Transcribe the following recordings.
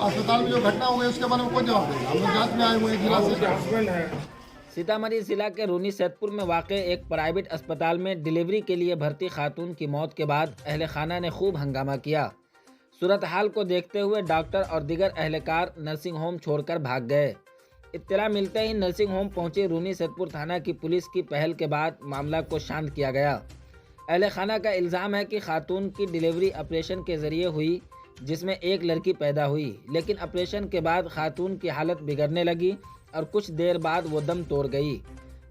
अस्पताल में जो घटना हुई उसके बारे में कोई जवाब देगा। हम लोग जांच में आए हुए हैं जिला से। सीतामढ़ी जिला के रूनी सैदपुर में वाक़ एक प्राइवेट अस्पताल में डिलीवरी के लिए भर्ती खातून की मौत के बाद अहले खाना ने खूब हंगामा किया। सूरत हाल को देखते हुए डॉक्टर और दीगर अहलकार नर्सिंग होम छोड़कर भाग गए। इत्तला मिलते ही नर्सिंग होम पहुंची रूनी सैदपुर थाना की पुलिस की पहल के बाद मामला को शांत किया गया। अहले खाना का इल्ज़ाम है कि खातून की डिलीवरी ऑपरेशन के ज़रिए हुई, जिसमें एक लड़की पैदा हुई, लेकिन ऑपरेशन के बाद खातून की हालत बिगड़ने लगी और कुछ देर बाद वो दम तोड़ गई।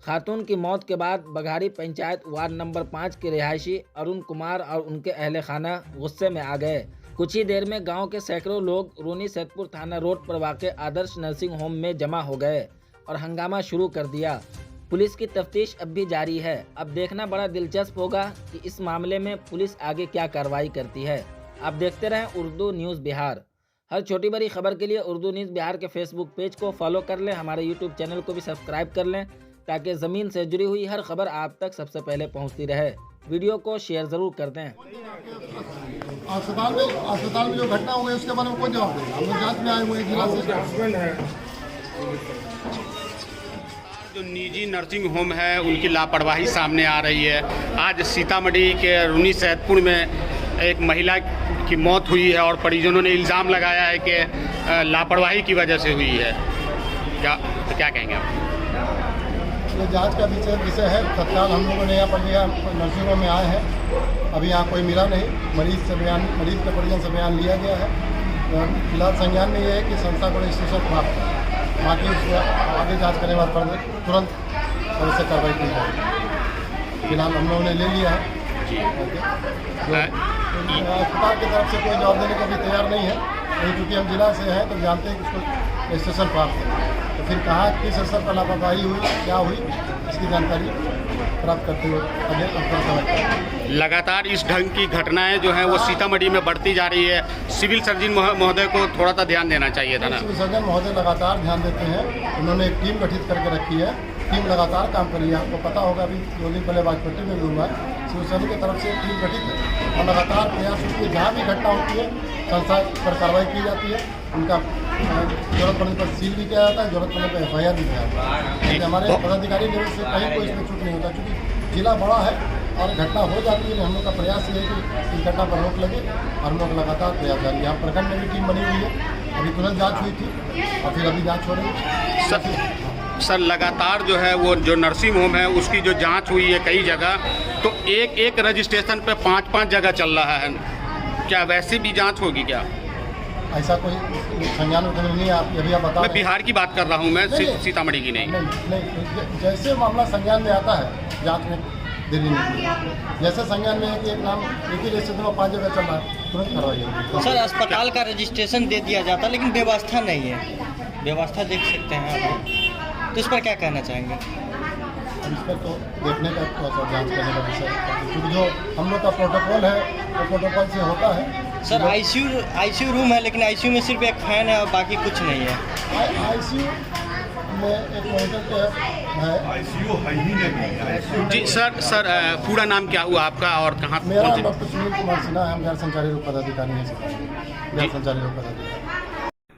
खातून की मौत के बाद बघारी पंचायत वार्ड नंबर 5 के रिहायशी अरुण कुमार और उनके अहले खाना गुस्से में आ गए। कुछ ही देर में गांव के सैकड़ों लोग रूनी सैदपुर थाना रोड पर वाक़ आदर्श नर्सिंग होम में जमा हो गए और हंगामा शुरू कर दिया। पुलिस की तफ्तीश अब भी जारी है। अब देखना बड़ा दिलचस्प होगा कि इस मामले में पुलिस आगे क्या कार्रवाई करती है। आप देखते रहें उर्दू न्यूज़ बिहार। हर छोटी बड़ी खबर के लिए उर्दू न्यूज़ बिहार के फेसबुक पेज को फॉलो कर लें, हमारे यूट्यूब चैनल को भी सब्सक्राइब कर लें ताकि ज़मीन से जुड़ी हुई हर खबर आप तक सबसे पहले पहुंचती रहे। वीडियो को शेयर ज़रूर कर दें। अस्पताल में जो घटना हुई उसके बारे में कोई जवाब देगा। हम लोग जांच में आए हुए हैं जिला से। जो निजी नर्सिंग होम है उनकी लापरवाही सामने आ रही है। आज सीतामढ़ी के रूनी सैदपुर में एक महिला की मौत हुई है और परिजनों ने इल्ज़ाम लगाया है कि लापरवाही की वजह से हुई है। क्या कहेंगे आप? ये जांच का विषय है। तत्काल हम लोगों ने यहाँ पर लिया, नर्सिंग होम में आए हैं। अभी यहाँ कोई मिला नहीं। मरीज के परिजन से बयान लिया गया है। फिलहाल संज्ञान में ये है कि संस्था को रजिस्ट्रेशन प्राप्त है। बाकी उसको आगे जाँच करने के बाद तुरंत और इससे कार्रवाई की जाएगी। फिलहाल हम लोगों ने ले लिया है। अस्पताल की तरफ से कोई जवाब देने को भी तैयार नहीं है, नहीं, क्योंकि हम जिला से हैं तो जानते हैं कि उसको रजिस्ट्रेशन प्राप्त है। तो फिर कहाँ किस स्तर पर लापरवाही हुई, क्या हुई, इसकी जानकारी प्राप्त करते हुए आगे लगातार इस ढंग की घटनाएं जो हैं वो सीतामढ़ी में बढ़ती जा रही है। सिविल सर्जन महोदय को थोड़ा सा ध्यान देना चाहिए था ना। सिविल सर्जन महोदय लगातार ध्यान देते हैं। उन्होंने एक टीम गठित करके रखी है। टीम लगातार काम कर रही है। आपको पता होगा अभी 2 दिन पहले बाजपट्टी में भी हुआ है। सिविल सर्जन की तरफ से एक टीम गठित है और लगातार प्रयास होती है। जहाँ भी घटना होती है संस्था पर कार्रवाई की जाती है। उनका जरूरत पड़ने पर सील भी किया जाता है, जरूरत पड़ने पर FIR भी किया जाता है। हमारे पदाधिकारी लेवल से कहीं कोई इसमें छूट नहीं होता, क्योंकि जिला बड़ा है और घटना हो जाती है। हम लोग का प्रयास ये है कि इस घटना पर रोक लगे और हम लोग लगातार प्रयास जारी है। यहाँ प्रखंड में भी टीम बनी हुई है। अभी तुरंत जाँच हुई थी और फिर अभी जाँच हो रही है। सर लगातार जो है वो जो नर्सिंग होम है उसकी जो जांच हुई है कई जगह, तो एक रजिस्ट्रेशन पे 5 जगह चल रहा है। क्या वैसे भी जांच होगी क्या? ऐसा कोई संज्ञान में नहीं है। आप अभी आप बता, मैं बिहार की बात कर रहा हूँ, मैं सीतामढ़ी की नहीं। जैसे मामला संज्ञान में आता है जांच में देरी नहीं। जैसे संज्ञान में है कि एक नाम एक ही रजिस्ट्रेशन में 5 जगह चल रहा है, तुरंत कार्रवाई होगी। सर अस्पताल का रजिस्ट्रेशन दे दिया जाता है लेकिन व्यवस्था नहीं है। व्यवस्था देख सकते हैं आप, तो इस पर क्या कहना चाहेंगे? इस पर तो देखने का थोड़ा सा जाँच करने का विषय है, क्योंकि जो हम लोग का प्रोटोकॉल है वो प्रोटोकॉल से होता है। सर आईसीयू रूम है, लेकिन आईसीयू में सिर्फ एक फैन है और बाकी कुछ नहीं है। आईसीयू में एक मॉनिटर है। आईसीयू है ही नहीं। जी सर पूरा नाम क्या हुआ आपका और कहाँ? मेरा नाम डॉक्टर सुनील कुमार सिन्हा है। हम गैर संचारी रोग पदाधिकारी हैं। गैर संचारी रोग पदाधिकारी।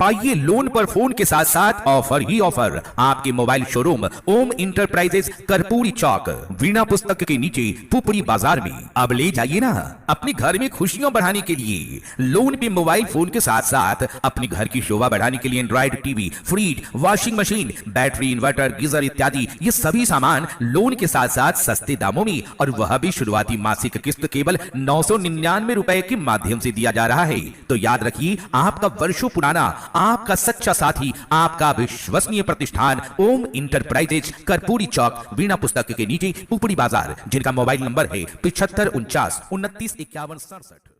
पाइए लोन पर फोन के साथ साथ ऑफर ही ऑफर। आपके मोबाइल शोरूम ओम इंटरप्राइजेज कर्पूरी चौक वीणा पुस्तक के नीचे पुपरी बाजार में। अब ले जाइए ना अपने घर में खुशियां बढ़ाने के लिए। लोन पे मोबाइल फोन के साथ साथ अपने घर की शोभा बढ़ाने के लिए Android TV, fridge, washing machine, battery, inverter, geyser इत्यादि ये सभी सामान लोन के साथ साथ सस्ते दामों में, और वह भी शुरुआती मासिक किस्त केवल 999 रुपए के माध्यम से दिया जा रहा है। तो याद रखिए, आपका वर्षों पुराना, आपका सच्चा साथी, आपका विश्वसनीय प्रतिष्ठान ओम इंटरप्राइजेज कर्पूरी चौक वीणा पुस्तक के नीचे पुपड़ी बाजार, जिनका मोबाइल नंबर है 7549 29 51 67।